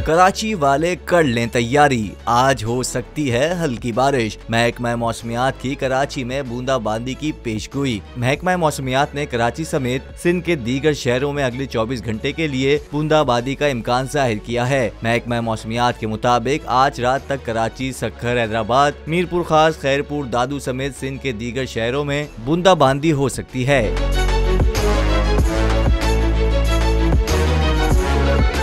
कराची वाले कर लें तैयारी, आज हो सकती है हल्की बारिश। महकमा मौसमियात की कराची में बूंदाबांदी की पेशगोई। महकमा मौसमियात ने कराची समेत सिंध के दीगर शहरों में अगले 24 घंटे के लिए बूंदाबांदी का इम्कान जाहिर किया है। महकमा मौसमियात के मुताबिक आज रात तक कराची, सक्खर, हैदराबाद, मीरपुर खास, खैरपुर, दादू समेत सिंध के दीगर शहरों में बूंदाबांदी हो सकती है।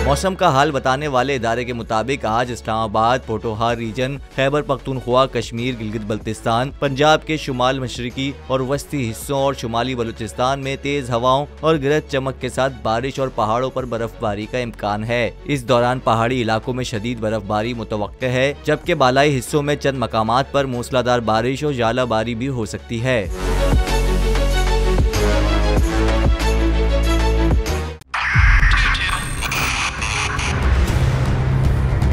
मौसम का हाल बताने वाले इदारे के मुताबिक आज इस्लामाबाद, पोटोहार रीजन, खैबर पख्तूनख्वा, कश्मीर, गिलगित बल्तिस्तान, पंजाब के शुमाल मशरकी और वस्ती हिस्सों और शुमाली बलूचिस्तान में तेज हवाओं और गरज चमक के साथ बारिश और पहाड़ों पर बर्फबारी का इम्कान है। इस दौरान पहाड़ी इलाकों में शदीद बर्फबारी मुतवक्के है, जबकि बालाई हिस्सों में चंद मकामात पर मूसलाधार बारिश और जालाबारी भी हो सकती है।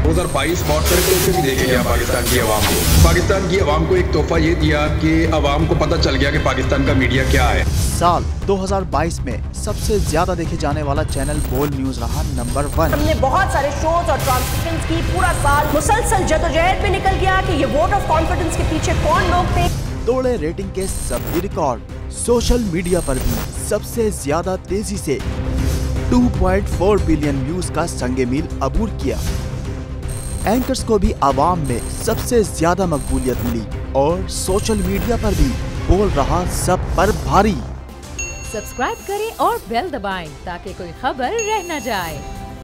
2022 बहुत सारे तोहफे भी देके गया पाकिस्तान की आवाम को। पाकिस्तान की आवाम को एक तोहफा ये दिया कि आवाम को पता चल गया कि पाकिस्तान का मीडिया क्या है। साल 2022 में सबसे ज्यादा देखे जाने वाला चैनल बोल्ड न्यूज रहा नंबर 1। हमने बहुत सारे शोज और ट्रांसमिशंस की, पूरा साल मुसलसल जदोजहद में निकल गया कि ये वोट ऑफ कॉन्फिडेंस के पीछे कौन लोग थे। तोड़े रेटिंग के सभी रिकॉर्ड। सोशल मीडिया पर भी सबसे ज्यादा तेजी से 2.4 बिलियन व्यूज का संगे मील अबूर किया। एंकर्स को भी आवाम में सबसे ज्यादा मकबूलियत मिली और सोशल मीडिया पर भी बोल रहा सब पर भारी। सब्सक्राइब करें और बेल दबाएं ताकि कोई खबर रह न जाए।